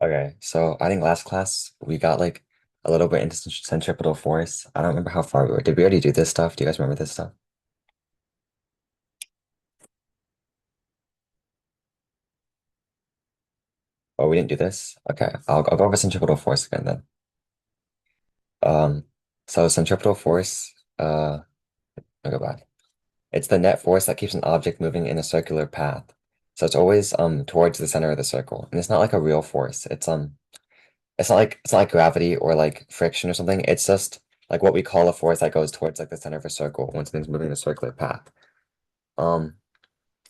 Okay, so I think last class we got like a little bit into centripetal force. I don't remember how far we were. Did we already do this stuff? Do you guys remember this stuff? Oh, we didn't do this? Okay, I'll go over centripetal force again then. Um, so centripetal force, I'll go back. It's the net force that keeps an object moving in a circular path. So it's always towards the center of the circle. And it's not like a real force. It's not like gravity or like friction or something. It's just like what we call a force that goes towards like the center of a circle when something's moving in a circular path. Um,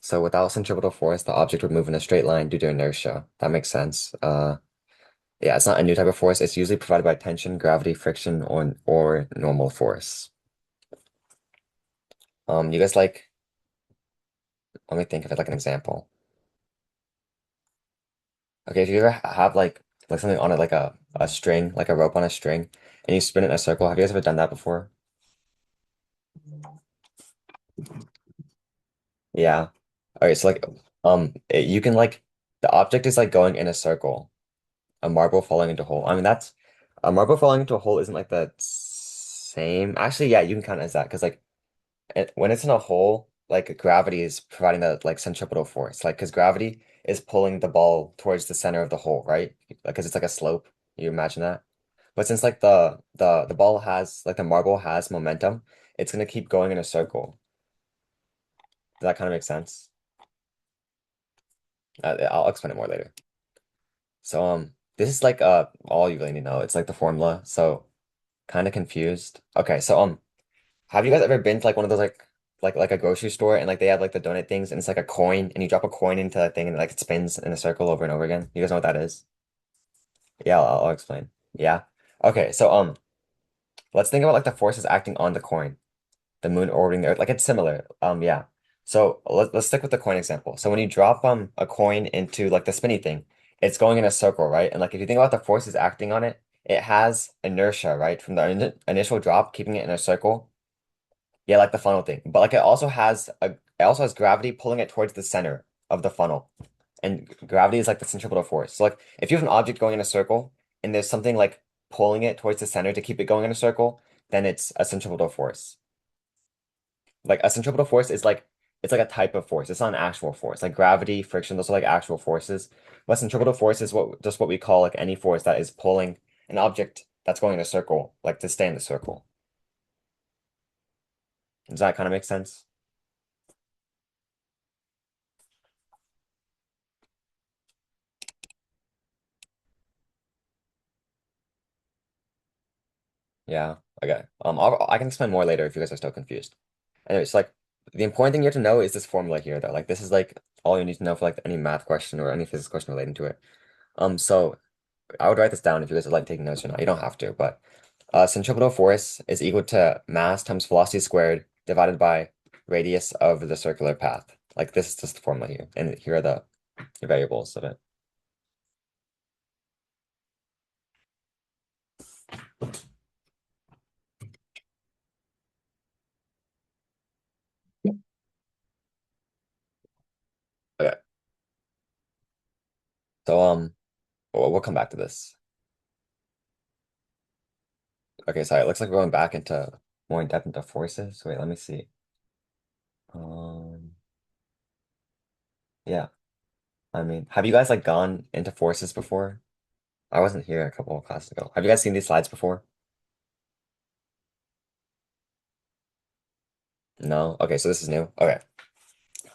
so without centripetal force, the object would move in a straight line due to inertia. That makes sense. Yeah, it's not a new type of force. It's usually provided by tension, gravity, friction, or normal force. You guys like, let me think of it like an example. Okay, if you ever have like something on it like a string, like a rope on a string, and you spin it in a circle, have you guys ever done that before? Yeah. All right, so like you can like the object is like going in a circle, a marble falling into a hole. I mean that's a marble falling into a hole isn't like the same. Actually, yeah, you can count it as that because like when it's in a hole, like gravity is providing that like centripetal force. Like because gravity is pulling the ball towards the center of the hole, right? Like because it's like a slope. You imagine that? But since like the ball has like the marble has momentum, it's gonna keep going in a circle. Does that kind of make sense? I'll explain it more later. So this is like all you really need to know. It's like the formula. So kind of confused. Okay, so have you guys ever been to like one of those like a grocery store and like they have like the donut things and it's like a coin and you drop a coin into that thing and like it spins in a circle over and over again? You guys know what that is? Yeah, I'll explain. Yeah. Okay, so let's think about like the forces acting on the coin. The moon orbiting the Earth. Like it's similar. Yeah. So let's stick with the coin example. So when you drop a coin into like the spinny thing, it's going in a circle, right? And like if you think about the forces acting on it, it has inertia, right? From the initial drop, keeping it in a circle. Yeah, like the funnel thing. But like it also has gravity pulling it towards the center of the funnel. And gravity is like the centripetal force. So like if you have an object going in a circle and there's something like pulling it towards the center to keep it going in a circle, then it's a centripetal force. Like a centripetal force is like it's like a type of force. It's not an actual force. Like gravity, friction, those are like actual forces. But centripetal force is what we call like any force that is pulling an object that's going in a circle, like to stay in the circle. Does that kind of make sense? Yeah. Okay. I can explain more later if you guys are still confused. Anyways, like the important thing you have to know is this formula here, though. Like this is like all you need to know for like any math question or any physics question relating to it. So I would write this down if you guys would like taking notes or not. You don't have to, but centripetal force is equal to mass times velocity squared divided by radius of the circular path. Like this is just the formula here, and here are the variables of it. Okay, so we'll come back to this. Okay, so it looks like we're going back into more in depth into forces. Wait, let me see. Um, yeah, I mean, have you guys like gone into forces before? I wasn't here a couple of classes ago. Have you guys seen these slides before? No? Okay, so this is new. Okay.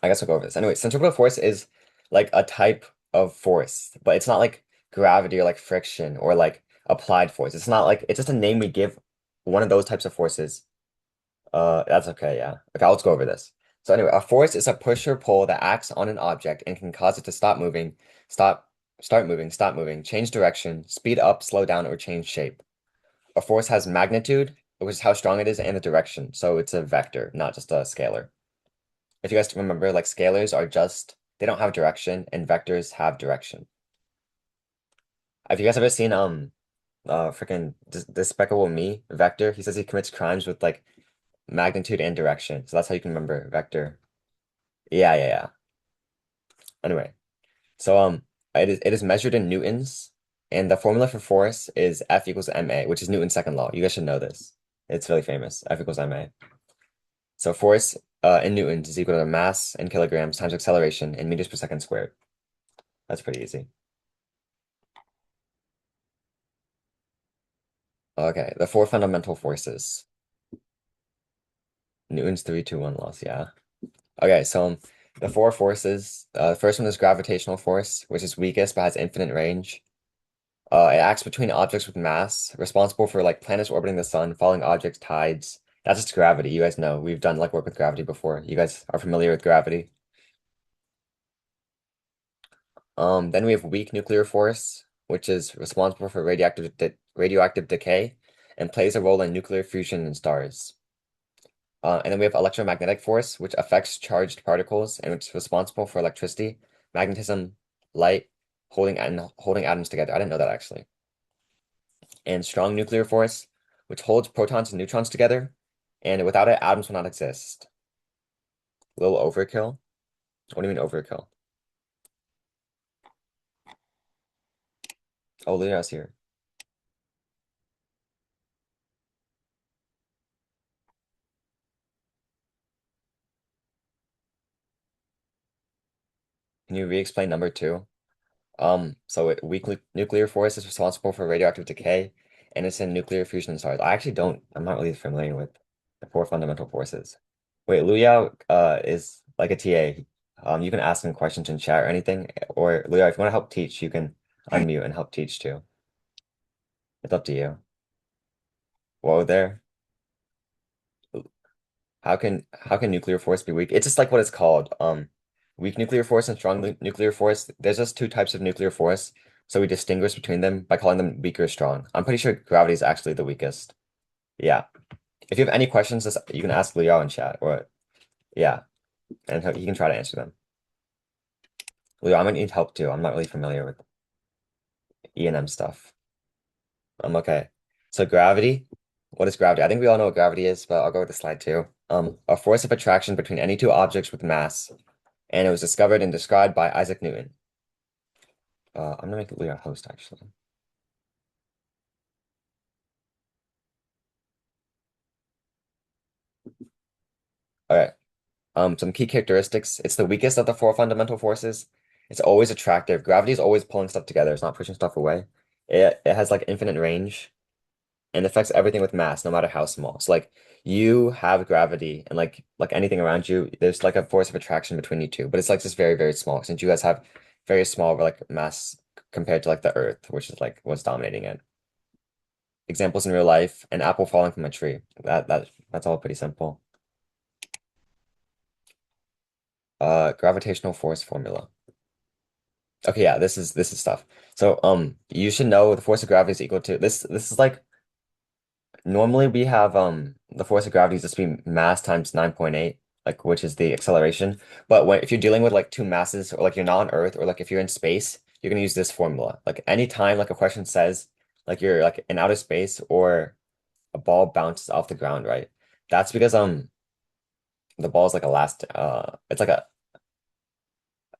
I guess we'll go over this. Anyway, centripetal force is like a type of force, but it's not like gravity or like friction or like applied force. It's not like it's just a name we give one of those types of forces. That's okay, yeah. Okay, let's go over this. So anyway, a force is a push or pull that acts on an object and can cause it to stop moving, start moving, stop moving, change direction, speed up, slow down, or change shape. A force has magnitude, which is how strong it is, and the direction. So it's a vector, not just a scalar. If you guys remember, like scalars are just they don't have direction and vectors have direction. Have you guys ever seen freaking Despicable Me Vector? He says he commits crimes with like magnitude and direction. So that's how you can remember vector. Yeah, yeah, yeah. Anyway, so it is measured in newtons. And the formula for force is F equals ma, which is Newton's second law. You guys should know this. It's really famous. F equals ma. So force in newtons is equal to mass in kilograms times acceleration in meters per second squared. That's pretty easy. Okay, the four fundamental forces. Newton's 3-2-1 laws, yeah. Okay, so the four forces, the first one is gravitational force, which is weakest but has infinite range. It acts between objects with mass, responsible for like planets orbiting the sun, falling objects, tides. That's just gravity. You guys know we've done like work with gravity before. You guys are familiar with gravity. Then we have weak nuclear force, which is responsible for radioactive decay and plays a role in nuclear fusion in stars. And then we have electromagnetic force, which affects charged particles and which is responsible for electricity, magnetism, light, holding atoms together. I didn't know that actually. And strong nuclear force, which holds protons and neutrons together, and without it, atoms will not exist. A little overkill. What do you mean overkill? Oh, Leo's here. Can you re-explain number two? Weak nuclear force is responsible for radioactive decay, and it's in nuclear fusion in stars. I'm not really familiar with the four fundamental forces. Wait, Luya is like a TA. You can ask him questions in chat or anything, or Luya, if you want to help teach, you can unmute and help teach too. It's up to you. Whoa there. How can nuclear force be weak? It's just like what it's called. Weak nuclear force and strong nuclear force. There's just two types of nuclear force, so we distinguish between them by calling them weak or strong. I'm pretty sure gravity is actually the weakest. Yeah. If you have any questions, you can ask Leo in chat, or yeah, and he can try to answer them. Leo, I'm gonna need help too. I'm not really familiar with E&M stuff. I'm okay. So gravity, what is gravity? I think we all know what gravity is, but I'll go with the slide too. A force of attraction between any two objects with mass, and it was discovered and described by Isaac Newton. I'm gonna make Leo a host actually. Okay. Some key characteristics. It's the weakest of the four fundamental forces. It's always attractive. Gravity is always pulling stuff together. It's not pushing stuff away. It has like infinite range and affects everything with mass, no matter how small. So like you have gravity and like anything around you, there's like a force of attraction between you two, but it's like just very, very small since you guys have very small like mass compared to like the Earth, which is like what's dominating it. Examples in real life, an apple falling from a tree. That's all pretty simple. Gravitational force formula. Okay, yeah, this is stuff. So you should know the force of gravity is equal to this is like normally we have the force of gravity is just be mass times 9.8, like which is the acceleration. But if you're dealing with like two masses or like you're not on Earth or like if you're in space, you're gonna use this formula. Like anytime like a question says like you're like in outer space or a ball bounces off the ground, right? That's because the ball is like elastic it's like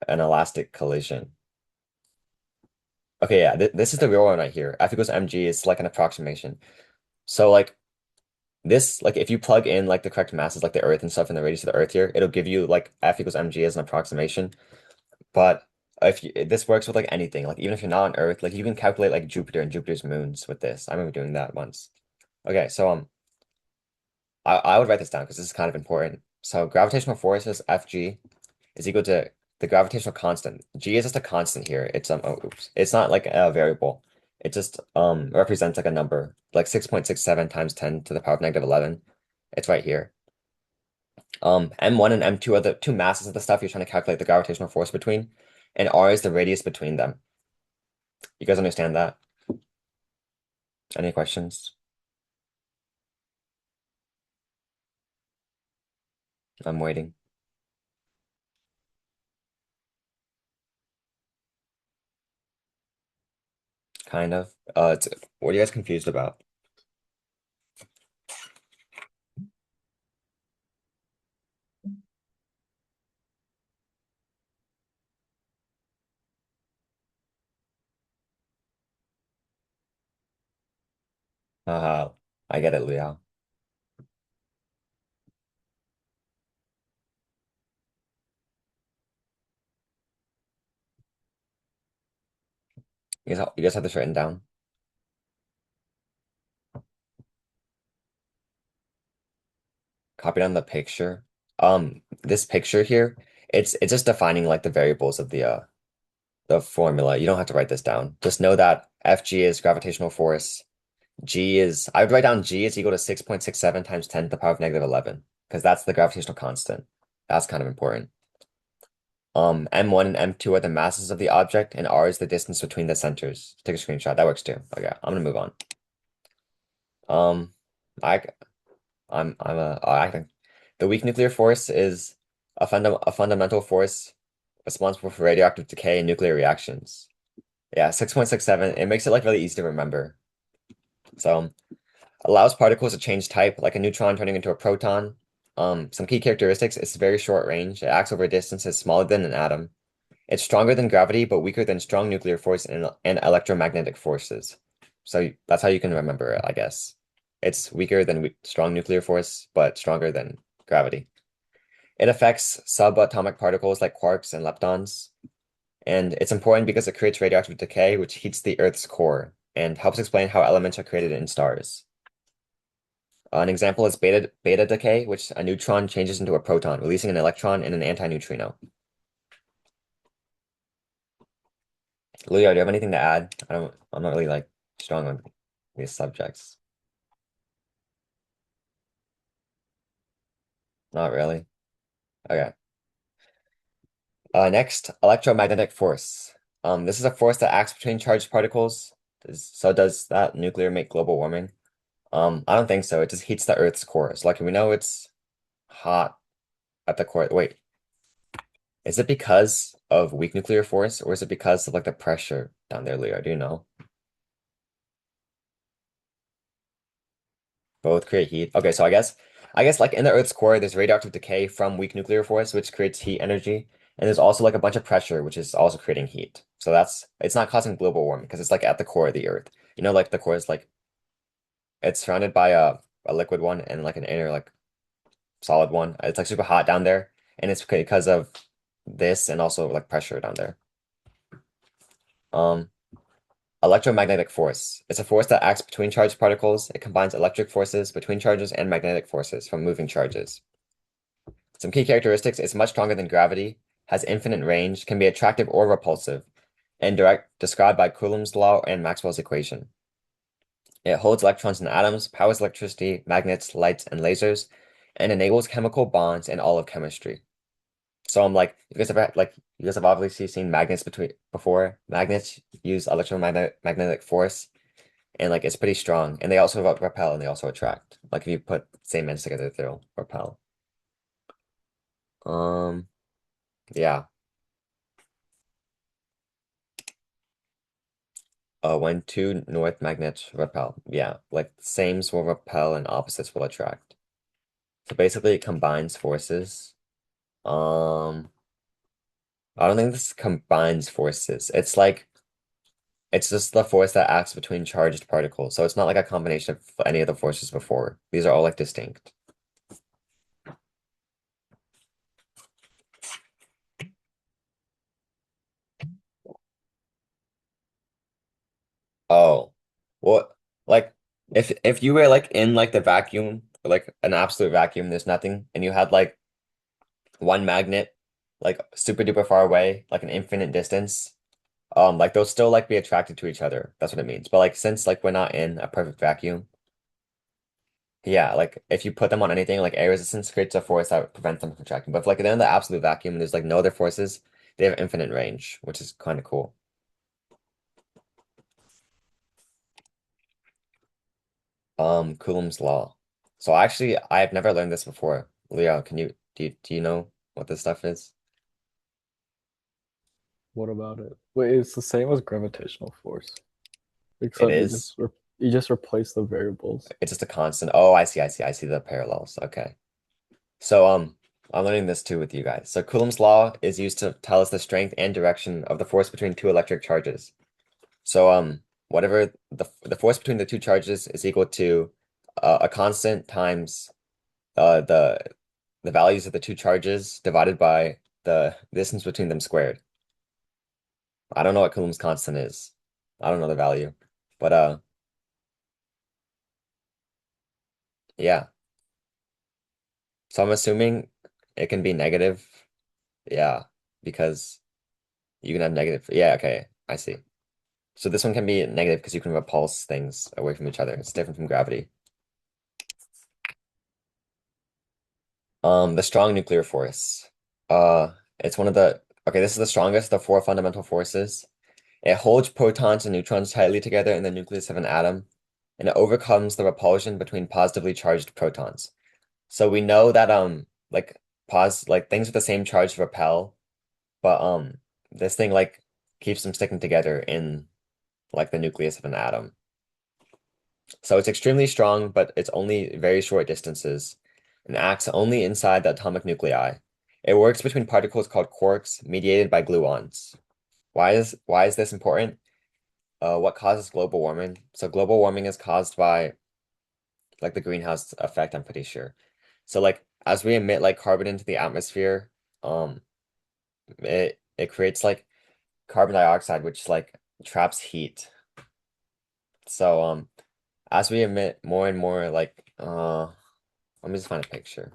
an elastic collision. Okay, yeah, this is the real one right here. F equals mg is like an approximation. So like this, like if you plug in like the correct masses, like the Earth and stuff, and the radius of the Earth here, it'll give you like F equals mg as an approximation. But this works with like anything, like even if you're not on Earth, like you can calculate like Jupiter and Jupiter's moons with this. I remember doing that once. Okay, so I would write this down because this is kind of important. So gravitational force is Fg is equal to the gravitational constant. G is just a constant here. It's not like a variable. It just represents like a number, like 6.67 times 10 to the power of -11. It's right here. M1 and M2 are the two masses of the stuff you're trying to calculate the gravitational force between, and R is the radius between them. You guys understand that? Any questions? I'm waiting. Kind of. What are you guys confused about? Uh, I get it, Leo. You guys have this written down. Copied on the picture. This picture here, it's just defining like the variables of the formula. You don't have to write this down. Just know that Fg is gravitational force. G is, I would write down G is equal to 6.67 times 10 to the power of negative 11, because that's the gravitational constant. That's kind of important. M1 and M2 are the masses of the object, and R is the distance between the centers. Take a screenshot. That works too. Okay, I'm gonna move on. Um, I, I'm I think the weak nuclear force is a fundamental force responsible for radioactive decay and nuclear reactions. Yeah, 6.67. It makes it like really easy to remember. So allows particles to change type, like a neutron turning into a proton. Some key characteristics, it's very short range. It acts over distances smaller than an atom. It's stronger than gravity, but weaker than strong nuclear force and electromagnetic forces. So that's how you can remember it, I guess. It's weaker than strong nuclear force, but stronger than gravity. It affects subatomic particles like quarks and leptons. And it's important because it creates radioactive decay, which heats the Earth's core and helps explain how elements are created in stars. An example is beta decay, which a neutron changes into a proton, releasing an electron and an antineutrino. Leo, do you have anything to add? I'm not really like strong on these subjects. Not really. Okay. Next, electromagnetic force. This is a force that acts between charged particles. So does that nuclear make global warming? I don't think so. It just heats the Earth's core. So like we know it's hot at the core. Wait, is it because of weak nuclear force or is it because of like the pressure down there, Leo? Do you know? Both create heat. Okay, so I guess like in the Earth's core, there's radioactive decay from weak nuclear force, which creates heat energy. And there's also like a bunch of pressure, which is also creating heat. So it's not causing global warming because it's like at the core of the Earth. You know, like the core is like it's surrounded by a liquid one and like an inner like solid one. It's like super hot down there. And it's because of this and also like pressure down there. Um, Electromagnetic force. It's a force that acts between charged particles. It combines electric forces between charges and magnetic forces from moving charges. Some key characteristics, it's much stronger than gravity, has infinite range, can be attractive or repulsive, and described by Coulomb's law and Maxwell's equation. It holds electrons in atoms, powers electricity, magnets, lights, and lasers, and enables chemical bonds in all of chemistry. So I'm like, you guys have obviously seen magnets between before. Magnets use electromagnetic force, and like it's pretty strong. And they also repel and they also attract. Like if you put same ends together, they'll repel. Um, yeah. When two north magnets repel. Yeah, like sames will repel and opposites will attract. So basically it combines forces. Um, I don't think this combines forces. It's just the force that acts between charged particles. So it's not like a combination of any of the forces before. These are all like distinct. Oh, well, like if you were like in like the vacuum, like an absolute vacuum, there's nothing, and you had like one magnet, like super duper far away, like an infinite distance, like they'll still like be attracted to each other. That's what it means. But like since like we're not in a perfect vacuum, yeah, like if you put them on anything, like air resistance creates a force that prevents them from attracting. But if like they're in the absolute vacuum and there's like no other forces, they have infinite range, which is kind of cool. Coulomb's law. So actually, I've never learned this before. Leo, do you know what this stuff is? What about it? Wait, it's the same as gravitational force, It except is. you just replace the variables. It's just a constant. Oh, I see the parallels. Okay. So I'm learning this too with you guys. So Coulomb's law is used to tell us the strength and direction of the force between two electric charges. So whatever the force between the two charges is equal to a constant times the values of the two charges divided by the distance between them squared. I don't know what Coulomb's constant is. I don't know the value. But yeah. So I'm assuming it can be negative. Yeah, because you can have negative. Yeah, okay. I see. So this one can be negative because you can repulse things away from each other. It's different from gravity. The strong nuclear force. It's one of the okay, this is the strongest of the four fundamental forces. It holds protons and neutrons tightly together in the nucleus of an atom, and it overcomes the repulsion between positively charged protons. So we know that like things with the same charge repel, but this thing like keeps them sticking together in like the nucleus of an atom. So it's extremely strong, but it's only very short distances and acts only inside the atomic nuclei. It works between particles called quarks mediated by gluons. Why is this important? What causes global warming? So global warming is caused by like the greenhouse effect, I'm pretty sure. So like as we emit like carbon into the atmosphere, um it creates like carbon dioxide, which like traps heat. So as we emit more and more like let me just find a picture.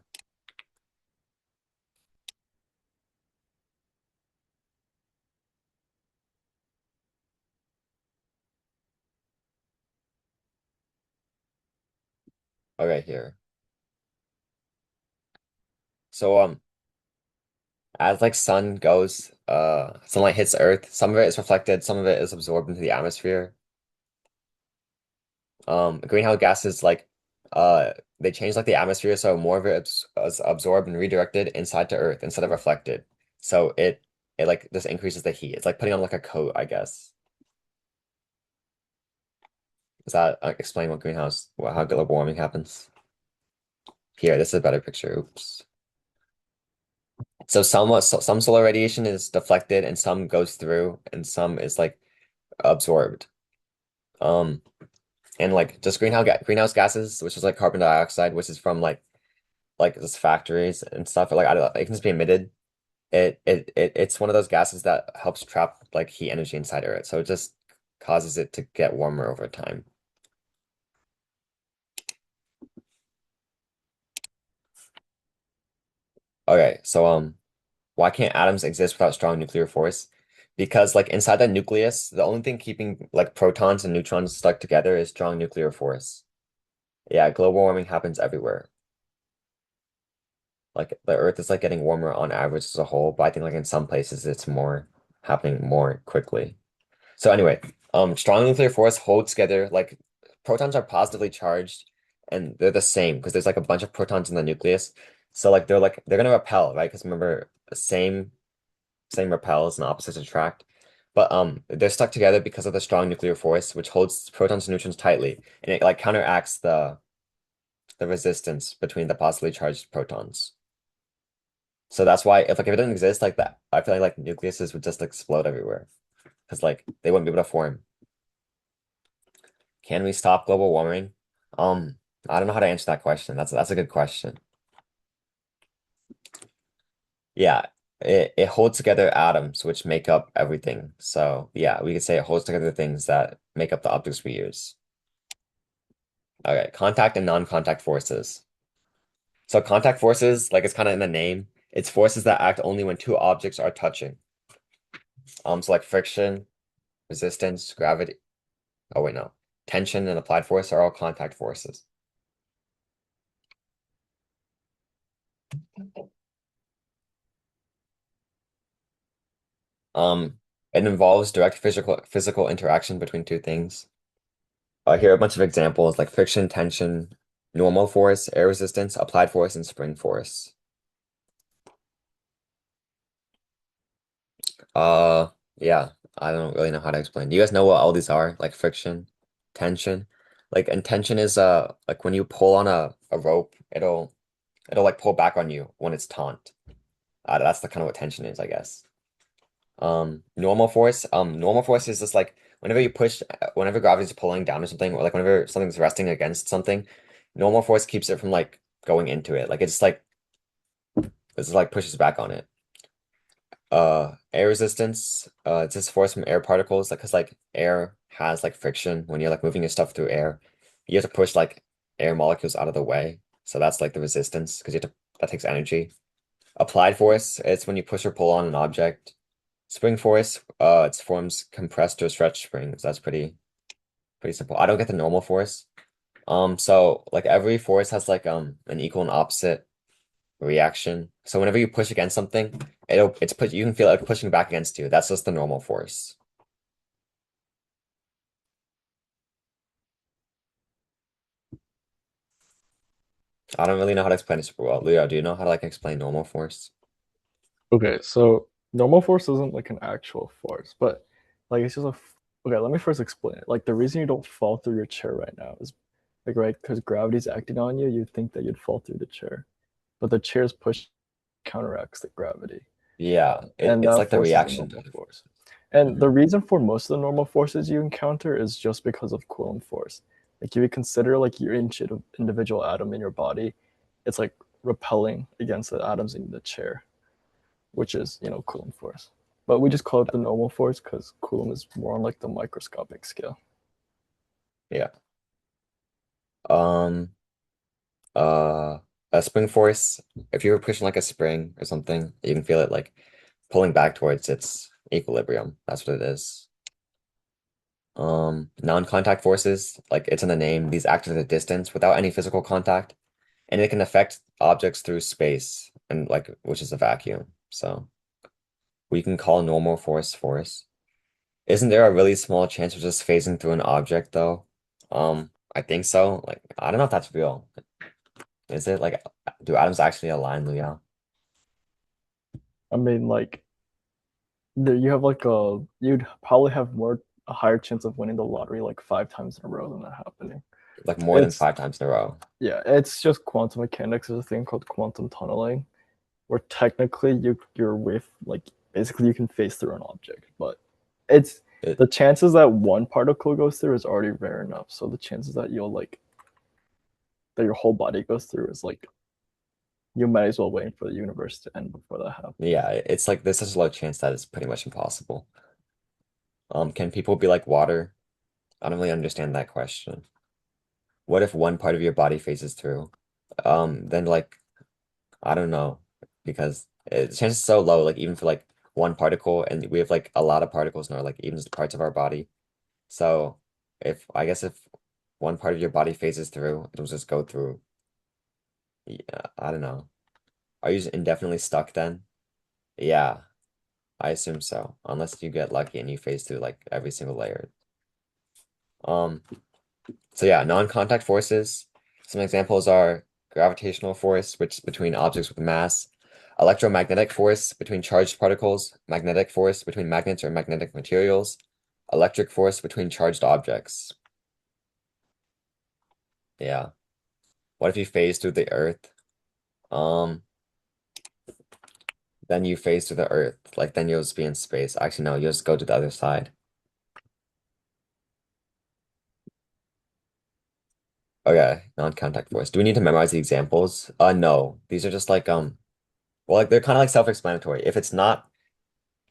Okay, here. So as like sunlight hits Earth, some of it is reflected, some of it is absorbed into the atmosphere. Greenhouse gases like uh they change like the atmosphere so more of it is absorbed and redirected inside to Earth instead of reflected. So it like just increases the heat. It's like putting on like a coat, I guess. Does that explain what how global warming happens? Here, this is a better picture. Oops. So some solar radiation is deflected and some goes through and some is like absorbed. Um, and like just greenhouse gases, which is like carbon dioxide, which is from like just factories and stuff. Like I don't know, it can just be emitted. It's one of those gases that helps trap like heat energy inside Earth. So it just causes it to get warmer over time. Okay, so why can't atoms exist without strong nuclear force? Because like inside the nucleus, the only thing keeping like protons and neutrons stuck together is strong nuclear force. Yeah, global warming happens everywhere. Like the Earth is like getting warmer on average as a whole, but I think like in some places it's more happening more quickly. So anyway, strong nuclear force holds together like protons are positively charged and they're the same because there's like a bunch of protons in the nucleus. So like they're gonna repel, right? Because remember, same repels and opposites attract. But they're stuck together because of the strong nuclear force, which holds protons and neutrons tightly, and it like counteracts the resistance between the positively charged protons. So that's why if it didn't exist like that, I feel like nucleuses would just explode everywhere because like they wouldn't be able to form. Can we stop global warming? Um, I don't know how to answer that question. That's a good question. Yeah, it holds together atoms which make up everything. So yeah, we could say it holds together things that make up the objects we use. Okay, contact and non-contact forces. So contact forces, like it's kind of in the name, it's forces that act only when two objects are touching. So like friction, resistance, gravity. Oh wait, no. Tension and applied force are all contact forces. Um, it involves direct physical interaction between two things. Here are a bunch of examples like friction, tension, normal force, air resistance, applied force, and spring force. Uh, yeah, I don't really know how to explain. Do you guys know what all these are? Like friction, tension, and tension is like when you pull on a rope, it'll like pull back on you when it's taut. That's the kind of what tension is, I guess. Normal force is just like whenever you push, whenever gravity's pulling down or something, or like whenever something's resting against something, normal force keeps it from like going into it. Like it's like pushes back on it. Air resistance, it's this force from air particles, like because like air has like friction when you're like moving your stuff through air. You have to push like air molecules out of the way. So that's like the resistance because you have to that takes energy. Applied force, it's when you push or pull on an object. Spring force, it forms compressed or stretched springs. That's pretty simple. I don't get the normal force. So like every force has like an equal and opposite reaction. So whenever you push against something, it's put you can feel it like pushing back against you. That's just the normal force. I don't really know how to explain it super well. Leo, do you know how to like explain normal force? Okay, so normal force isn't like an actual force, but like it's just okay, let me first explain it. Like the reason you don't fall through your chair right now is like right because gravity's acting on you, you'd think that you'd fall through the chair. But the chair's push counteracts the gravity. Yeah, And it's that like the force is a reaction. normal force. And the Mhm. reason for most of the normal forces you encounter is just because of Coulomb force. Like if you consider like your individual atom in your body, it's like repelling against the atoms in the chair, which is Coulomb force. But we just call it the normal force because Coulomb is more on like the microscopic scale. Yeah. Um, uh, a spring force, if you were pushing like a spring or something, you can feel it like pulling back towards its equilibrium. That's what it is. Non-contact forces, like it's in the name, these act at a distance without any physical contact, and it can affect objects through space and like which is a vacuum. So we can call normal force force. Isn't there a really small chance of just phasing through an object though? I think so. Like I don't know if that's real. Is it like do atoms actually align, Leo? I mean, like you have like you'd probably have more a higher chance of winning the lottery like 5 times in a row than that happening. Like more than It's 5 times in a row. Yeah, it's just quantum mechanics. There's a thing called quantum tunneling, where technically you're with like basically you can phase through an object, but it's It, the chances that one particle goes through is already rare enough. So the chances that you'll like that your whole body goes through is like you might as well wait for the universe to end before that happens. yeah, it's like there's such a low chance that it's pretty much impossible. Can people be like water? I don't really understand that question. What if one part of your body phases through? Then like I don't know because the chance is so low. Like even for like one particle, and we have like a lot of particles in our like even just parts of our body. So if I guess if one part of your body phases through, it'll just go through. Yeah, I don't know. Are you just indefinitely stuck then? Yeah, I assume so. Unless you get lucky and you phase through like every single layer. Um, so yeah, non-contact forces. Some examples are gravitational force, which is between objects with mass, electromagnetic force between charged particles, magnetic force between magnets or magnetic materials, electric force between charged objects. Yeah. What if you phase through the Earth? Um, then you phase through the Earth. Like then you'll just be in space. Actually, no, you'll just go to the other side. Okay, non-contact force. Do we need to memorize the examples? No. These are just like well, like they're kind of like self-explanatory. If it's not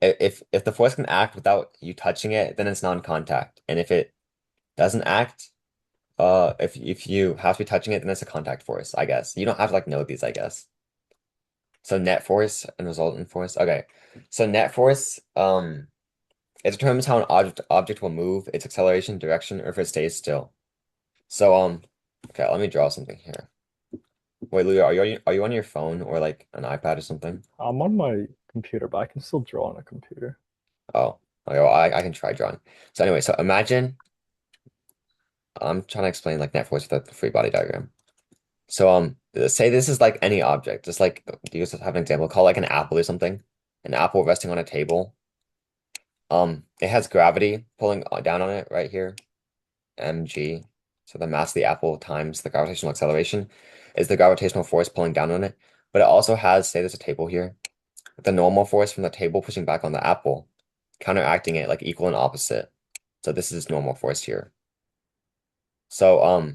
if the force can act without you touching it, then it's non-contact. And if it doesn't act, if you have to be touching it, then it's a contact force, I guess. You don't have to like know these, I guess. So net force and resultant force. Okay. So net force, it determines how an object will move, its acceleration, direction, or if it stays still. So okay, let me draw something here. Wait, Leo, are you on your phone or like an iPad or something? I'm on my computer, but I can still draw on a computer. Oh, okay, well, I can try drawing. So anyway, so imagine I'm trying to explain like net force with a free body diagram. So say this is like any object, just like do you just have an example? Call like an apple or something. An apple resting on a table. It has gravity pulling down on it right here, mg. So the mass of the apple times the gravitational acceleration is the gravitational force pulling down on it. But it also has, say there's a table here, the normal force from the table pushing back on the apple, counteracting it like equal and opposite. So this is normal force here. So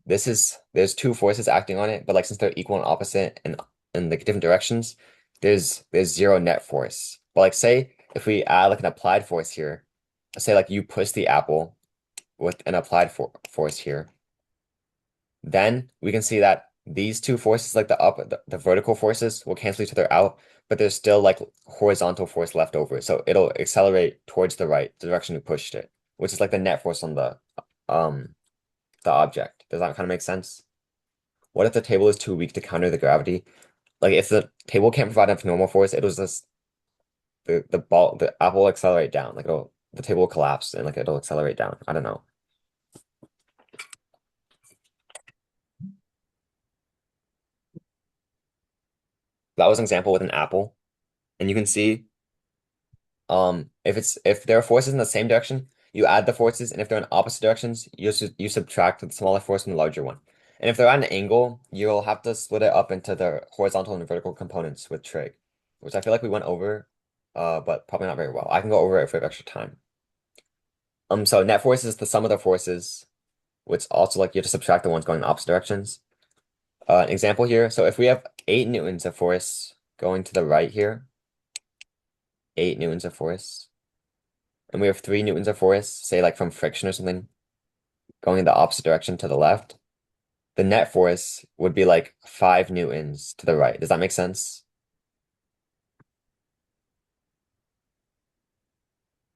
there's two forces acting on it, but like since they're equal and opposite and in like different directions, there's zero net force. But like say if we add like an applied force here, say like you push the apple with an applied force here, then we can see that these two forces, like the vertical forces, will cancel each other out, but there's still like horizontal force left over. So it'll accelerate towards the right, the direction we pushed it, which is like the net force on um the object. Does that kind of make sense? What if the table is too weak to counter the gravity? Like if the table can't provide enough normal force, it'll just the apple will accelerate down. Like the table will collapse and like it'll accelerate down. I don't know. That was an example with an apple, and you can see if there are forces in the same direction, you add the forces, and if they're in opposite directions, you subtract the smaller force from the larger one. And if they're at an angle, you'll have to split it up into the horizontal and vertical components with trig, which I feel like we went over, but probably not very well. I can go over it if we have extra time. So net force is the sum of the forces, which also like you have to subtract the ones going in opposite directions. An example here. So if we have 8 newtons of force going to the right here, 8 newtons of force, and we have 3 newtons of force, say like from friction or something, going in the opposite direction to the left, the net force would be like 5 newtons to the right. Does that make sense?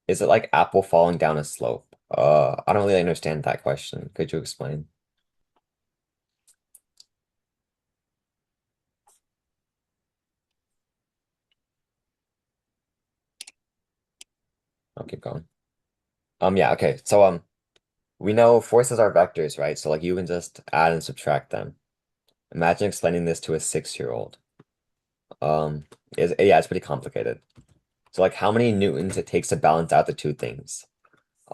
Is it like apple falling down a slope? I don't really understand that question. Could you explain? I'll keep going. Yeah, okay. So we know forces are vectors, right? So like you can just add and subtract them. Imagine explaining this to a 6-year-old. Yeah, it's pretty complicated. So like how many newtons it takes to balance out the two things.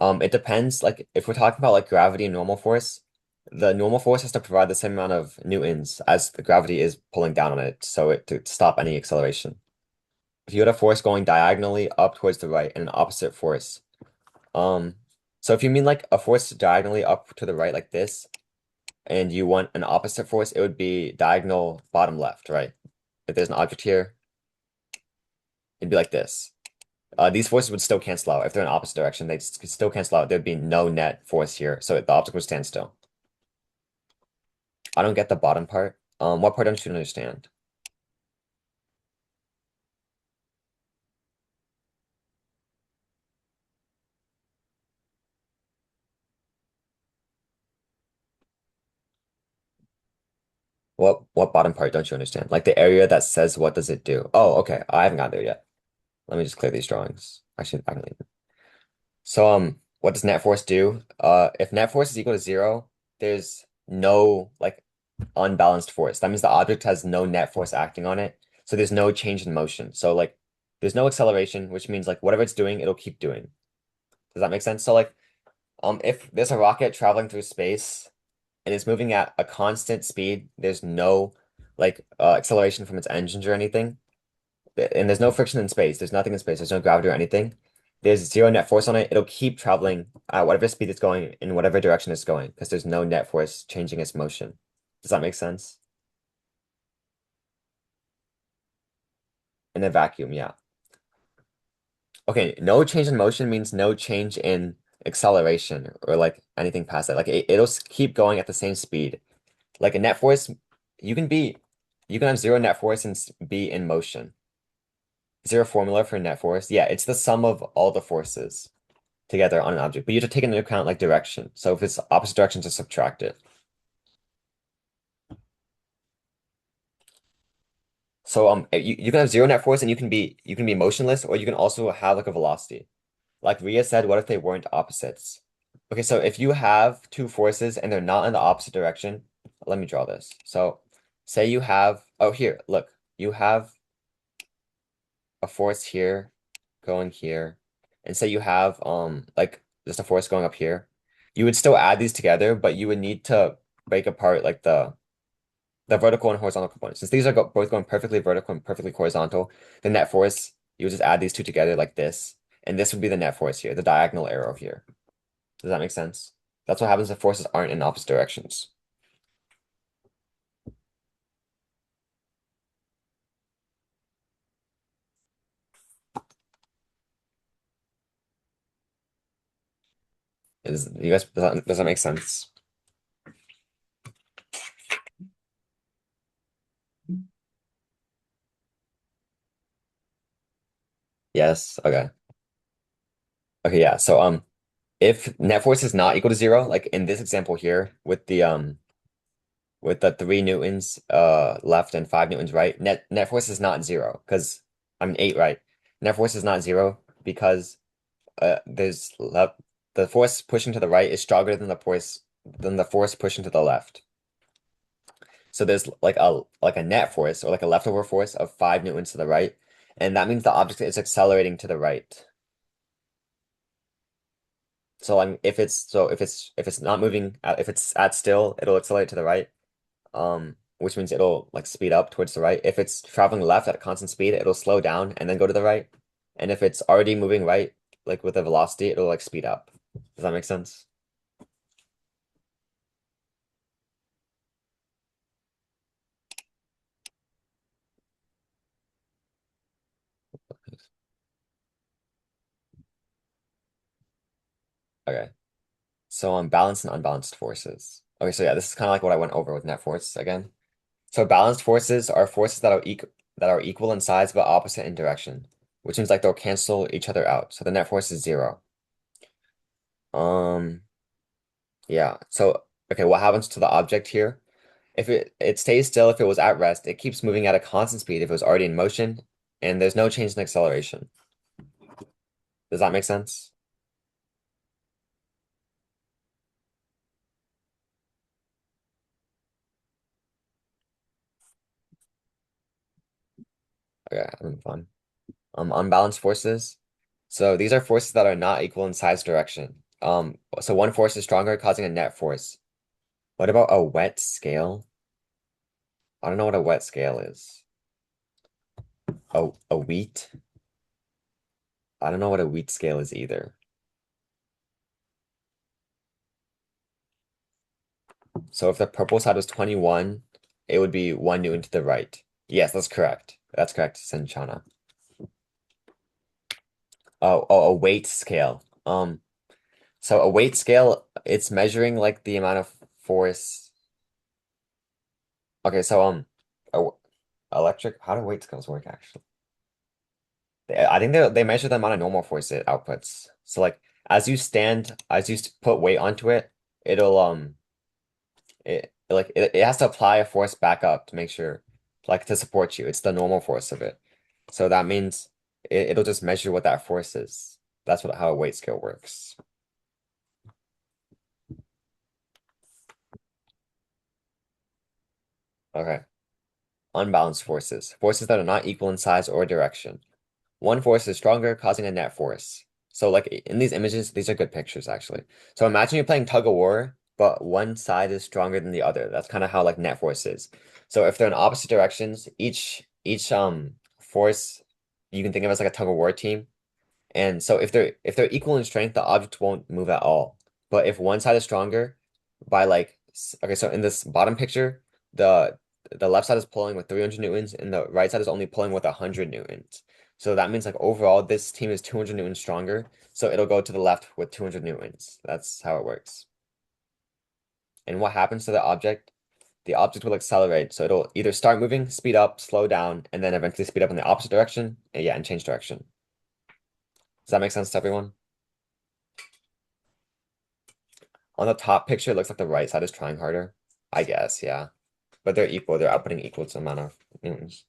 It depends. Like if we're talking about like gravity and normal force, the normal force has to provide the same amount of newtons as the gravity is pulling down on it, so it to stop any acceleration. If you had a force going diagonally up towards the right and an opposite force, um, so if you mean like a force diagonally up to the right like this, and you want an opposite force, it would be diagonal bottom left, right? If there's an object here, it'd be like this. These forces would still cancel out. If they're in opposite direction, they'd still cancel out. There'd be no net force here, so the object would stand still. I don't get the bottom part. What part don't you understand? What bottom part don't you understand? Like the area that says what does it do? Oh, okay. I haven't got there yet. Let me just clear these drawings. Actually, I can leave them. So what does net force do? If net force is equal to 0, there's no like unbalanced force. That means the object has no net force acting on it. So there's no change in motion. So like there's no acceleration, which means like whatever it's doing, it'll keep doing. Does that make sense? So like if there's a rocket traveling through space and it's moving at a constant speed, there's no like acceleration from its engines or anything, and there's no friction in space. There's nothing in space. There's no gravity or anything. There's zero net force on it. It'll keep traveling at whatever speed it's going in whatever direction it's going because there's no net force changing its motion. Does that make sense? In a vacuum, yeah. Okay, no change in motion means no change in acceleration or like anything past that. Like it'll keep going at the same speed. Like a net force, you can be, you can have zero net force and be in motion. Is there a formula for net force? Yeah, it's the sum of all the forces together on an object, but you have to take into account like direction. So if it's opposite direction, just subtract it. So you can have zero net force and you can be motionless, or you can also have like a velocity. Like Ria said, what if they weren't opposites? Okay, so if you have two forces and they're not in the opposite direction, let me draw this. So say you have, oh here, look, you have a force here going here, and say you have like just a force going up here, you would still add these together, but you would need to break apart like the vertical and horizontal components. Since these are both going perfectly vertical and perfectly horizontal, the net force, you would just add these two together like this, and this would be the net force here, the diagonal arrow here. Does that make sense? That's what happens if forces aren't in opposite directions. You guys, does that make sense? Yes. Okay. Okay, yeah. So if net force is not equal to zero, like in this example here with the 3 newtons left and 5 newtons right, net force is not zero because I mean 8 right. Net force is not zero because there's left the force pushing to the right is stronger than the force pushing to the left. So there's like a net force or like a leftover force of 5 newtons to the right, and that means the object is accelerating to the right. So if it's not moving, if it's at still, it'll accelerate to the right. Which means it'll like speed up towards the right. If it's traveling left at a constant speed, it'll slow down and then go to the right. And if it's already moving right, like with a velocity, it'll like speed up. Does that make sense? Okay. So on balanced and unbalanced forces. Okay, so yeah, this is kind of like what I went over with net force again. So balanced forces are forces that are equal in size but opposite in direction, which means like they'll cancel each other out. So the net force is zero. Um, yeah. So okay, what happens to the object here? If it stays still if it was at rest, it keeps moving at a constant speed if it was already in motion, and there's no change in acceleration. Does that make sense? Okay, having fun. Unbalanced forces. So these are forces that are not equal in size direction. So one force is stronger, causing a net force. What about a wet scale? I don't know what a wet scale is. A wheat? I don't know what a wheat scale is either. So if the purple side was 21, it would be 1 newton to the right. Yes, that's correct. That's correct, Senchana. Oh, a weight scale. So a weight scale, it's measuring like the amount of force. Okay, so a- electric. How do weight scales work actually? I think they measure the amount of normal force it outputs. So like as you put weight onto it, it'll it has to apply a force back up to make sure like to support you. It's the normal force of it. So that means it'll just measure what that force is. That's what how a weight scale works. Okay. Unbalanced forces. Forces that are not equal in size or direction. One force is stronger, causing a net force. So like in these images, these are good pictures actually. So imagine you're playing tug of war, but one side is stronger than the other. That's kind of how like net force is. So if they're in opposite directions, each force you can think of as like a tug of war team. And so if they're equal in strength, the object won't move at all. But if one side is stronger by okay, so in this bottom picture, the the left side is pulling with 300 newtons and the right side is only pulling with 100 newtons. So that means like overall this team is 200 newtons stronger. So it'll go to the left with 200 newtons. That's how it works. And what happens to the object? The object will accelerate. So it'll either start moving, speed up, slow down, and then eventually speed up in the opposite direction. And yeah, and change direction. Does that make sense to everyone? On the top picture, it looks like the right side is trying harder. I guess, yeah. But they're equal. They're outputting equal to amount of newtons.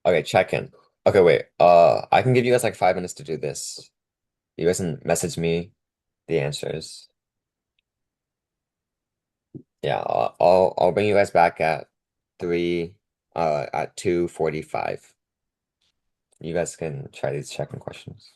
Okay, check in. Okay, wait. I can give you guys like 5 minutes to do this. You guys can message me the answers. Yeah, I'll bring you guys back at at 2:45. You guys can try these checking questions.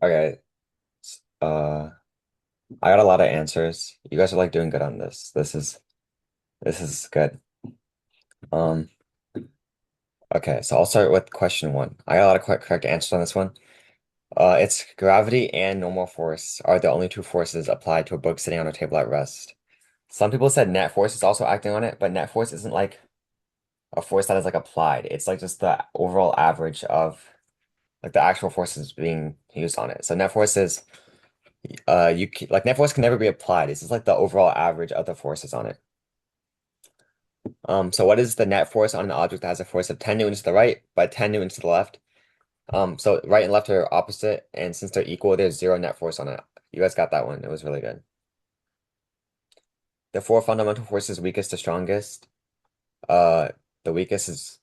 Okay. I got a lot of answers. You guys are like doing good on this. This is good. Um, okay, so I'll start with question one. I got a lot of correct answers on this one. It's gravity and normal force are the only two forces applied to a book sitting on a table at rest. Some people said net force is also acting on it, but net force isn't like a force that is like applied. It's like just the overall average of like the actual forces being used on it. So net force is like net force can never be applied. It's just like the overall average of the forces on it. So what is the net force on an object that has a force of 10 newtons to the right, but 10 newtons to the left? So right and left are opposite, and since they're equal, there's zero net force on it. You guys got that one. It was really good. The four fundamental forces weakest to strongest. Uh, the weakest is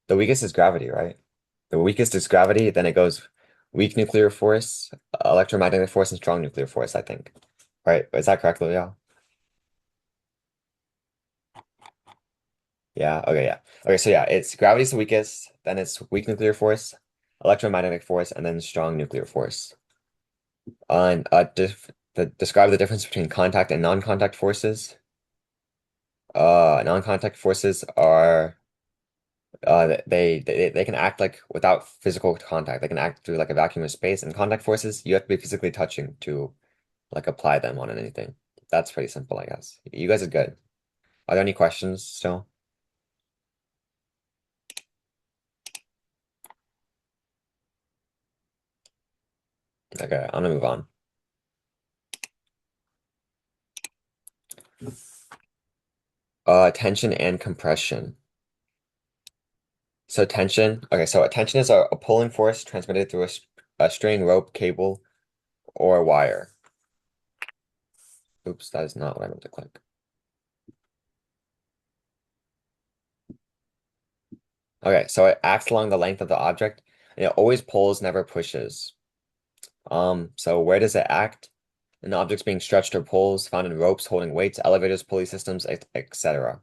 the weakest is gravity, right? The weakest is gravity, then it goes weak nuclear force, electromagnetic force, and strong nuclear force, I think. Right? Is that correct, Leo? Yeah, okay, yeah. Okay, so yeah, it's gravity's the weakest, then it's weak nuclear force, electromagnetic force, and then strong nuclear force. On describe the difference between contact and non-contact forces. Non-contact forces are they can act like without physical contact. They can act through like a vacuum of space. And contact forces, you have to be physically touching to like apply them on anything. That's pretty simple, I guess. You guys are good. Are there any questions still? Okay, I'm gonna move on. Tension and compression. So tension, okay, so a tension is a pulling force transmitted through a string, rope, cable, or wire. Oops, that is not what I meant to click. Okay, so it acts along the length of the object, and it always pulls, never pushes. So where does it act? In objects being stretched or pulls, found in ropes, holding weights, elevators, pulley systems, etc.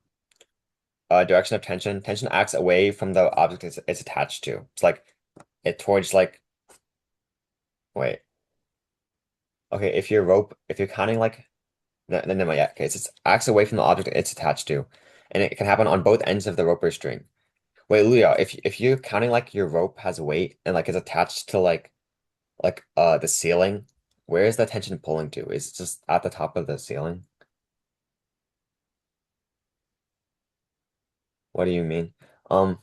Direction of tension. Tension acts away from the object it's attached to. It's like it towards like wait. Okay, if you're counting like no, yeah, okay, so it acts away from the object it's attached to, and it can happen on both ends of the rope or string. Wait, Luya, if you're counting like your rope has weight and like it's attached to the ceiling, where is the tension pulling to? Is it just at the top of the ceiling? What do you mean? Um,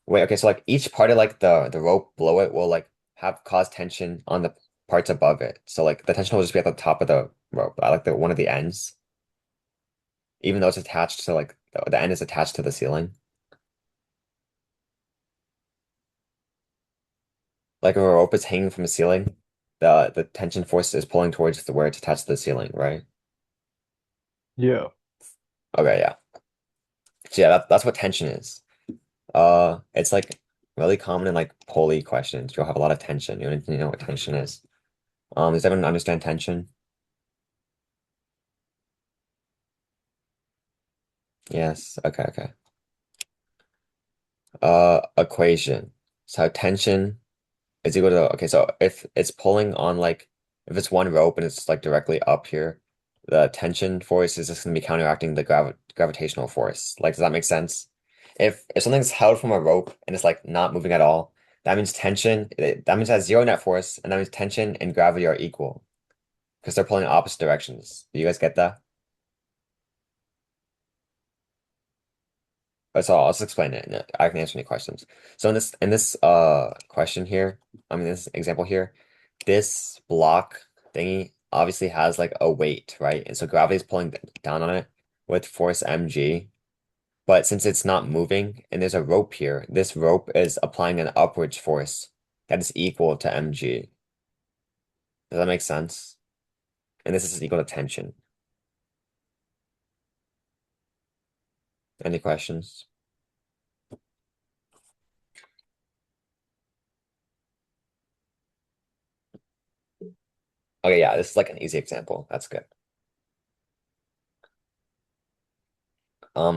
wait, okay, so like each part of like the rope below it will like have cause tension on the parts above it. So like the tension will just be at the top of the rope, at like the one of the ends, even though it's attached to like the end is attached to the ceiling. Like if a rope is hanging from the ceiling, the tension force is pulling towards where it's attached to the ceiling, right? Yeah. Okay, yeah. So yeah, that's what tension is. It's like really common in like poly questions. You'll have a lot of tension. You need to know what tension is. Does everyone understand tension? Yes. Okay, okay. Equation. So tension is equal to, okay, so if it's pulling on like if it's one rope and it's like directly up here, the tension force is just gonna be counteracting the gravitational force. Like, does that make sense? If something's held from a rope and it's like not moving at all, that means that means it has zero net force, and that means tension and gravity are equal because they're pulling in opposite directions. Do you guys get that? So I'll just explain it and I can answer any questions. So in this question here, I mean this example here, this block thingy obviously has like a weight, right? And so gravity is pulling down on it with force mg. But since it's not moving and there's a rope here, this rope is applying an upwards force that is equal to mg. Does that make sense? And this is equal to tension. Any questions? Okay, yeah, this is like an easy example. That's good.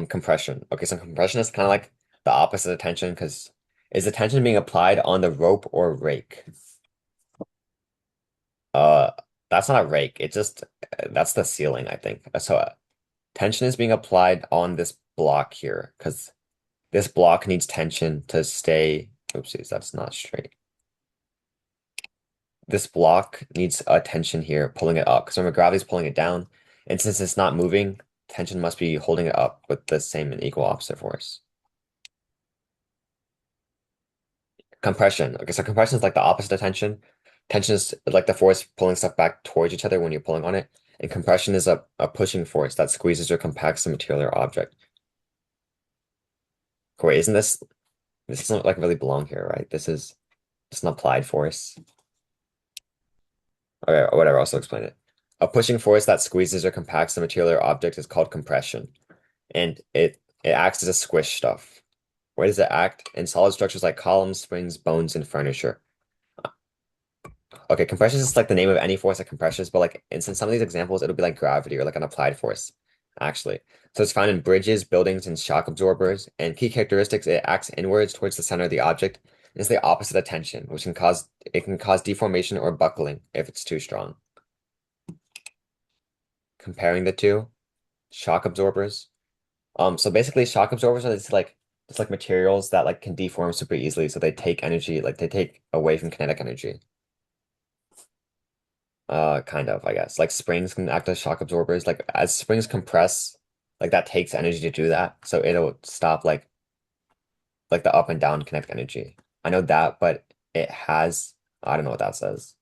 Compression. Okay, so compression is kind of like the opposite of tension because Is the tension being applied on the rope or rake? Uh, that's not a rake. It just that's the ceiling, I think. So tension is being applied on this block here because this block needs tension to stay. Oopsies, that's not straight. This block needs a tension here, pulling it up. Because remember, gravity's pulling it down, and since it's not moving, tension must be holding it up with the same and equal opposite force. Compression. Okay, so compression is like the opposite of tension. Tension is like the force pulling stuff back towards each other when you're pulling on it. And compression is a pushing force that squeezes or compacts the material or object. Wait, isn't this doesn't like really belong here, right? This is just an applied force. Okay, whatever, I'll also explain it. A pushing force that squeezes or compacts the material or object is called compression. And it acts as a squish stuff. Where does it act? In solid structures like columns, springs, bones, and furniture. Okay, compression is like the name of any force that compresses, but like in some of these examples, it'll be like gravity or like an applied force, actually. So it's found in bridges, buildings, and shock absorbers. And key characteristics, it acts inwards towards the center of the object. And it's the opposite of tension, which can cause deformation or buckling if it's too strong. Comparing the two, shock absorbers. So basically shock absorbers are just like materials that like can deform super easily. So they take energy, like they take away from kinetic energy. Kind of, I guess. Like springs can act as shock absorbers. Like as springs compress, like that takes energy to do that. So it'll stop like the up and down kinetic energy. I know that, but it has I don't know what that says.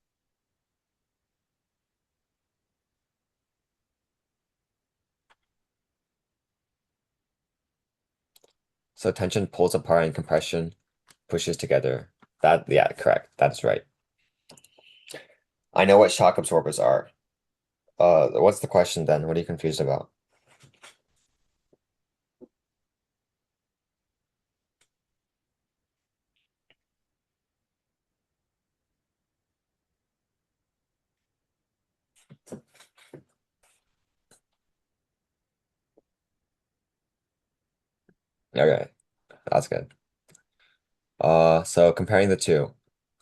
So tension pulls apart and compression pushes together. That yeah, correct. That's right. I know what shock absorbers are. What's the question then? What are you confused about? Okay, that's good. So comparing the two.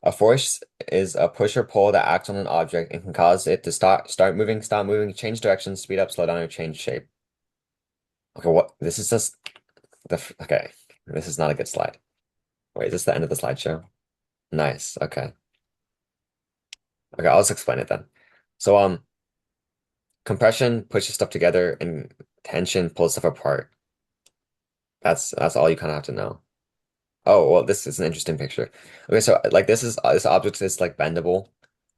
A force is a push or pull that acts on an object and can cause it to start moving, stop moving, change direction, speed up, slow down, or change shape. Okay, what? This is just okay. This is not a good slide. Wait, is this the end of the slideshow? Nice. Okay. Okay, I'll just explain it then. So compression pushes stuff together and tension pulls stuff apart. That's all you kind of have to know. Oh, well, this is an interesting picture. Okay, so like this object is like bendable,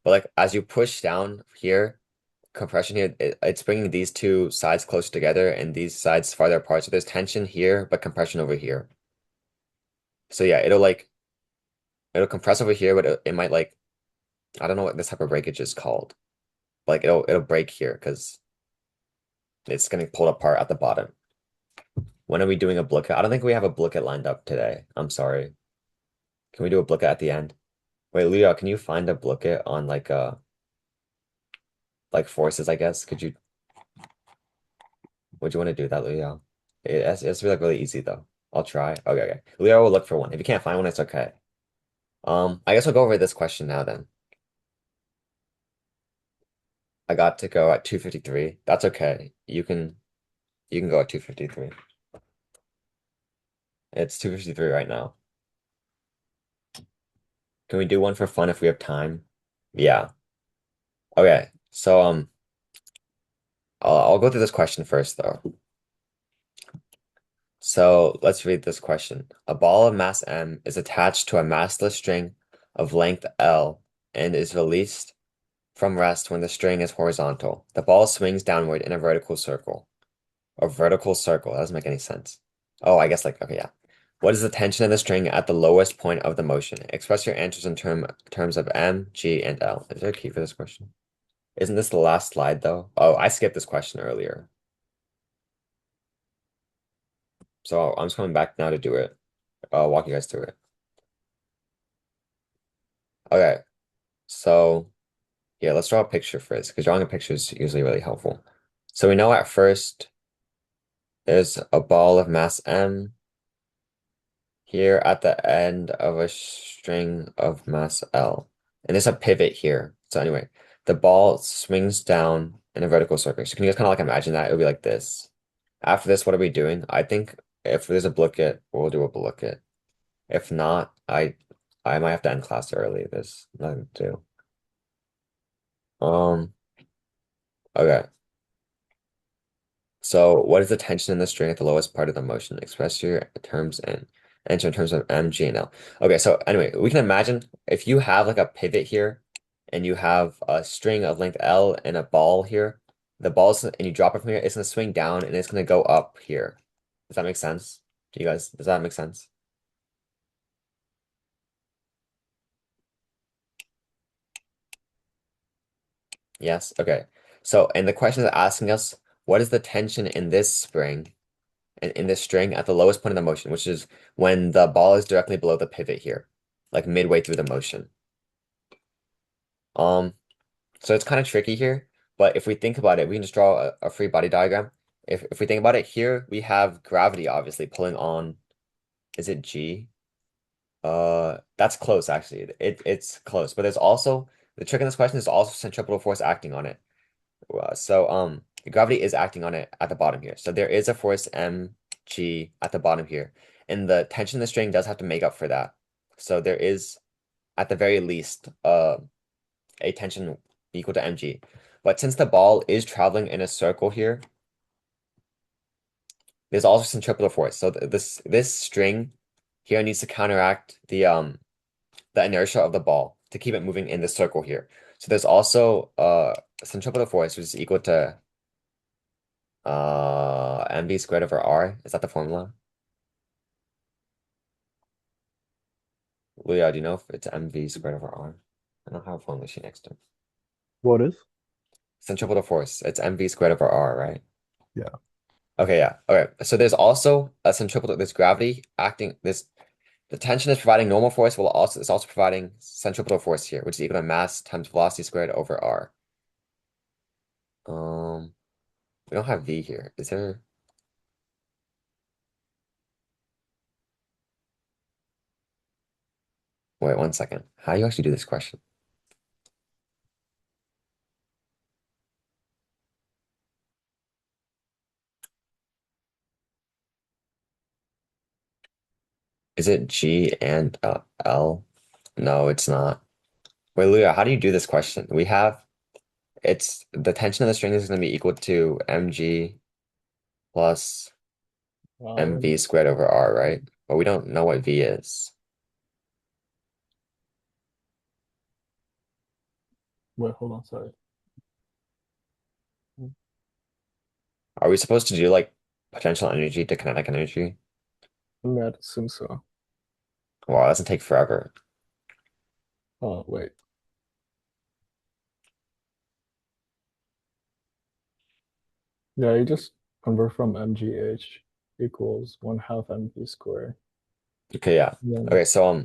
but like as you push down here, compression here, it's bringing these two sides closer together and these sides farther apart. So there's tension here, but compression over here. So yeah, it'll compress over here, but it might like I don't know what this type of breakage is called. Like it'll break here because it's getting pulled apart at the bottom. When are we doing a booket? I don't think we have a booket lined up today. I'm sorry. Can we do a booket at the end? Wait, Leo, can you find a booket on like forces, I guess? Would you want to do that, Leo? It's really like really easy though. I'll try. Okay, okay. Leo will look for one. If you can't find one, it's okay. I guess we'll go over this question now then. I got to go at 2:53. That's okay. You can go at 2:53. It's 2:53 right now. Can we do one for fun if we have time? Yeah. Okay. So I'll go through this question first though. So let's read this question. A ball of mass M is attached to a massless string of length L and is released from rest when the string is horizontal. The ball swings downward in a vertical circle. A vertical circle. That doesn't make any sense. Oh, I guess like, okay, yeah. What is the tension of the string at the lowest point of the motion? Express your answers in terms of M, G, and L. Is there a key for this question? Isn't this the last slide though? Oh, I skipped this question earlier. So I'm just coming back now to do it. I'll walk you guys through it. Okay, so yeah, let's draw a picture first because drawing a picture is usually really helpful. So we know at first there's a ball of mass M here at the end of a string of mass L. And there's a pivot here. So anyway, the ball swings down in a vertical circle. So can you guys kind of like imagine that? It would be like this. After this, what are we doing? I think if there's a booklet, we'll do a booklet. If not, I might have to end class early. There's nothing to do. Um, okay. So what is the tension in the string at the lowest part of the motion? Express your terms and enter in terms of M, G, and L. Okay, so anyway, we can imagine if you have like a pivot here and you have a string of length L and a ball here, the ball's and you drop it from here, it's gonna swing down and it's gonna go up here. Does that make sense? Do you guys, does that make sense? Yes? Okay. So, and the question is asking us, what is the tension in this spring and in this string at the lowest point of the motion, which is when the ball is directly below the pivot here, like midway through the motion. Um, so it's kind of tricky here, but if we think about it, we can just draw a free body diagram. If we think about it here, we have gravity obviously pulling on, is it G? That's close actually. It's close, but there's also the trick in this question is also centripetal force acting on it. So gravity is acting on it at the bottom here. So there is a force mg at the bottom here. And the tension in the string does have to make up for that. So there is at the very least a tension equal to mg. But since the ball is traveling in a circle here, there's also centripetal force. So this string here needs to counteract the inertia of the ball to keep it moving in the circle here. So there's also centripetal force, which is equal to mv squared over r. Is that the formula? Leah, do you know if it's mv squared over r? I don't have a formula sheet next to it. What is? Centripetal force. It's mv squared over r, right? Yeah. Okay, yeah. Okay. So there's also a centripetal, there's gravity acting, this the tension is providing normal force, while also it's also providing centripetal force here, which is equal to mass times velocity squared over r. Um, we don't have v here. Is there? Wait, 1 second. How do you actually do this question? Is it G and L? No, it's not. Wait, Leah, how do you do this question? We have it's the tension of the string is going to be equal to mg plus mv squared over r, right? But we don't know what v is. Wait, hold on, sorry. Are we supposed to do like potential energy to kinetic energy? I mean, I'd assume so. Wow, that doesn't take forever. Oh, wait. Yeah, you just convert from mgh equals 1/2 mv squared. Okay, yeah. Then, Okay, so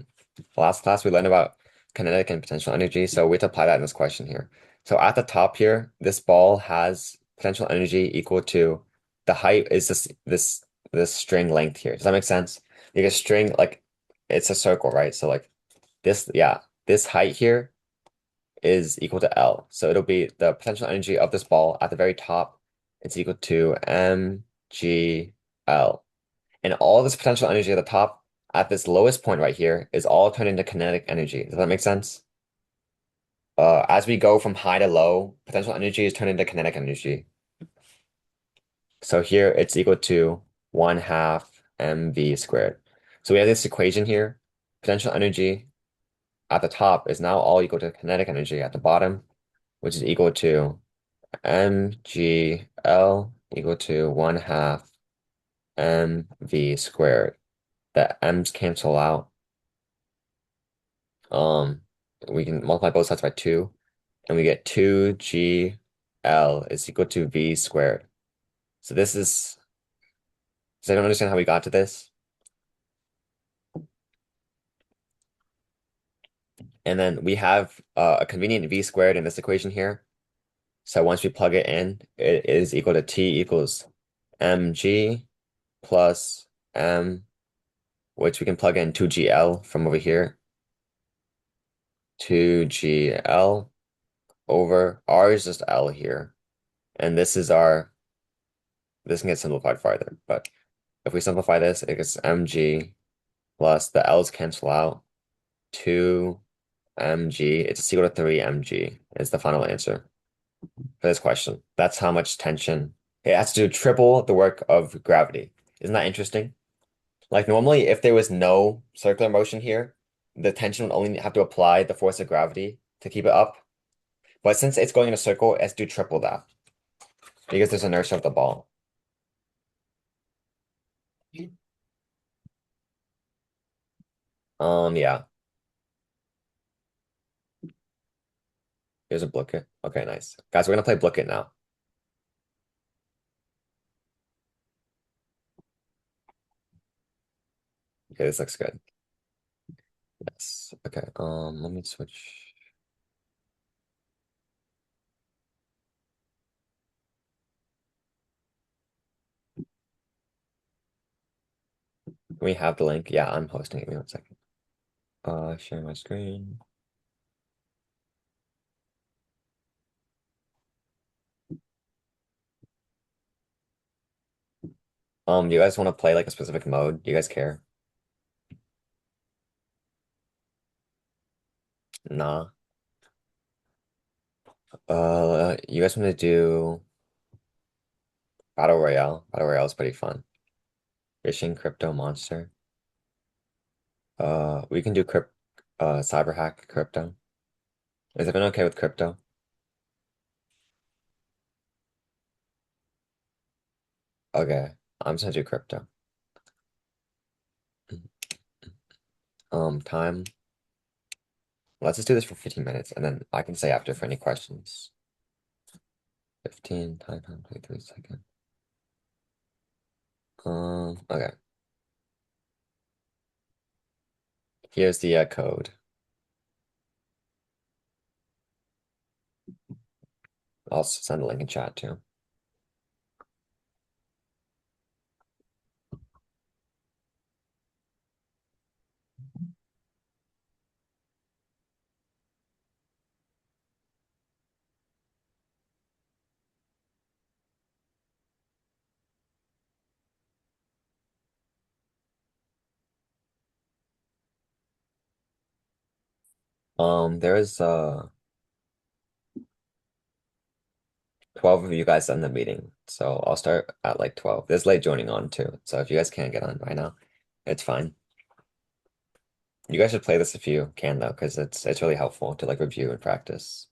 last class we learned about kinetic and potential energy, so we have to apply that in this question here. So at the top here, this ball has potential energy equal to the height is this string length here. Does that make sense? Because string like it's a circle, right? So like this, yeah, this height here is equal to L. So it'll be the potential energy of this ball at the very top. It's equal to mg(L). And all this potential energy at the top, at this lowest point right here, is all turned into kinetic energy. Does that make sense? As we go from high to low, potential energy is turned into kinetic energy. So here it's equal to 1/2 mv squared. So we have this equation here. Potential energy at the top is now all equal to kinetic energy at the bottom, which is equal to mgL equal to 1/2 mv squared. The m's cancel out. Um, we can multiply both sides by 2, and we get 2gl is equal to v squared. So this is, does anyone understand how we got to this? And then we have a convenient v squared in this equation here. So once we plug it in, it is equal to t equals mg plus m which we can plug in 2GL from over here. 2GL over R is just L here. And this is our, this can get simplified farther, but if we simplify this, it gets mg plus the L's cancel out. 2 mg, it's just equal to 3 mg is the final answer for this question. That's how much tension. It has to do triple the work of gravity. Isn't that interesting? Like normally, if there was no circular motion here, the tension would only have to apply the force of gravity to keep it up. But since it's going in a circle, it has to do triple that because there's inertia of the ball. Yeah. Here's a Blooket. Okay, nice. Guys, we're gonna play Blooket now. Okay, this looks good. Yes. Okay. Let me switch. We have the link. Yeah, I'm hosting it. Give me 1 second. Share my screen. Do you guys want to play like a specific mode? Do you guys care? Nah. You guys want to do Battle Royale? Battle Royale is pretty fun. Fishing, crypto, monster. We can do cyber hack, crypto. Is everyone okay with crypto? Okay, I'm just gonna do crypto. Time. Let's just do this for 15 minutes, and then I can say after for any questions. 15 time, 23 seconds. Okay. Here's the code. I'll send a link in chat too. There's 12 of you guys in the meeting, so I'll start at like 12. There's late joining on too, so if you guys can't get on right now, it's fine. You guys should play this if you can though, because it's really helpful to like review and practice.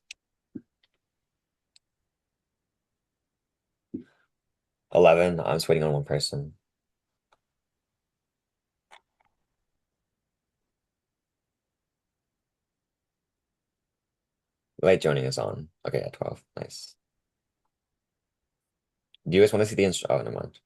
11, I'm just waiting on one person. Late joining is on. Okay, at 12. Nice. Do you guys want to see the instru— oh, never mind.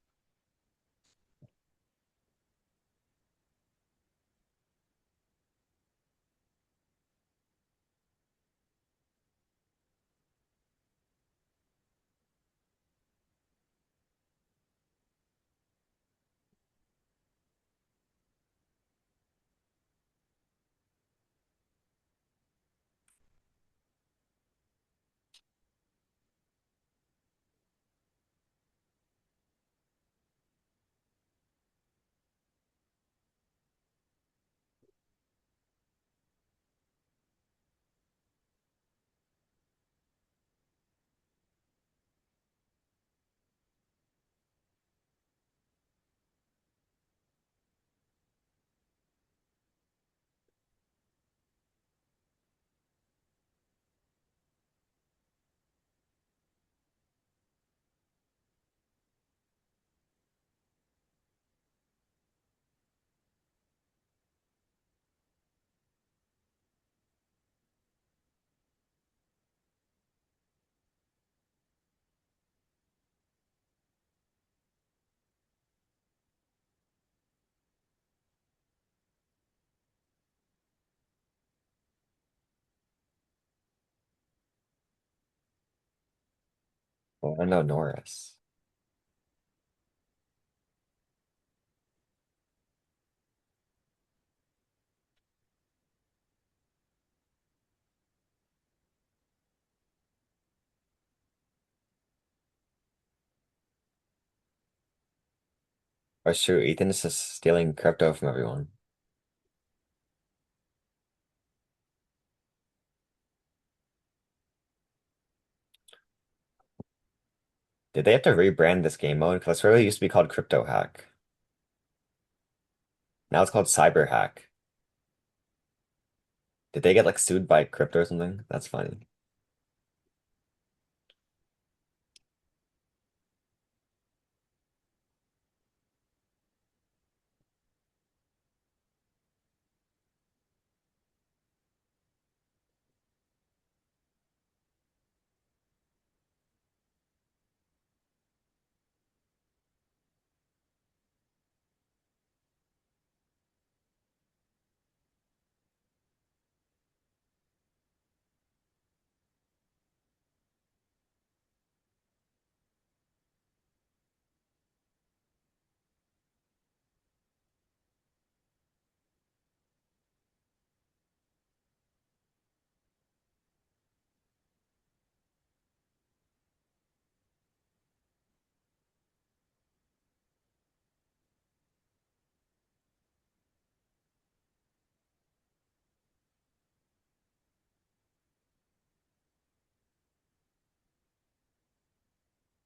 Oh, I know Norris. Or shoot, Ethan is just stealing crypto from everyone. Did they have to rebrand this game mode? Because it really used to be called Crypto Hack. Now it's called Cyber Hack. Did they get like sued by crypto or something? That's funny.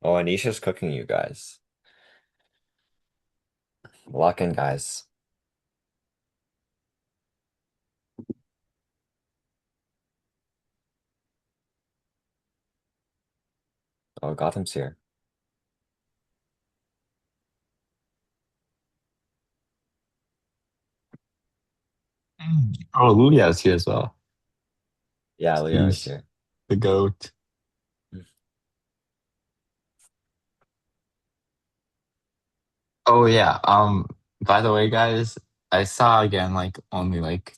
Oh, Anisha's cooking you guys. Lock in, guys. Oh, Gotham's here. Oh, Lulia's here as well. Yeah, Leo is He's here. the goat. Oh yeah. By the way, guys, I saw again like only like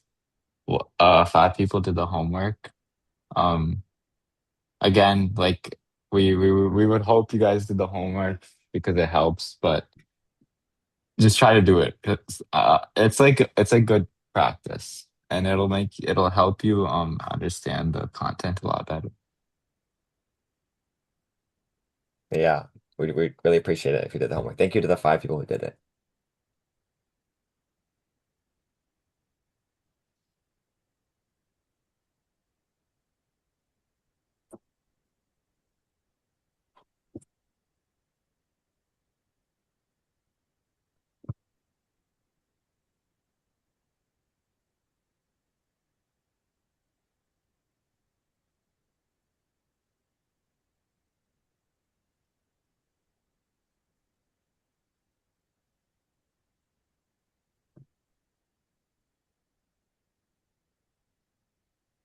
five people did the homework. Um, again, like we would hope you guys did the homework because it helps, but just try to do it. It's like good practice, and it'll help you understand the content a lot better. Yeah, we really appreciate it if you did the homework. Thank you to the 5 people who did it.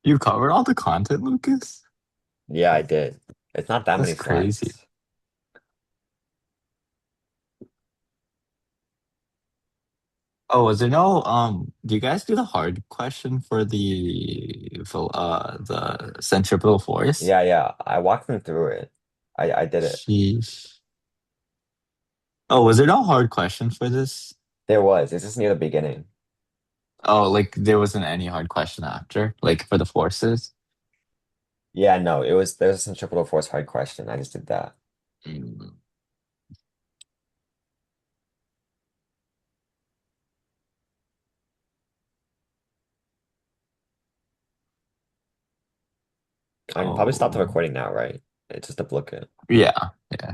You covered all the content, Lucas? Yeah, I did. It's not that That's many crazy. slides. Oh, was there no do you guys do the hard question for the centripetal force? Yeah, yeah. I walked them through it. I did it. Sheesh. Oh, was there no hard question for this? There was. It's just near the beginning. Oh, like there wasn't any hard question after, like for the forces? Yeah, no, there's a centripetal force hard question. I just did that. Mm. I can probably stop the Oh, recording now, right? It's just a look at. yeah, yeah.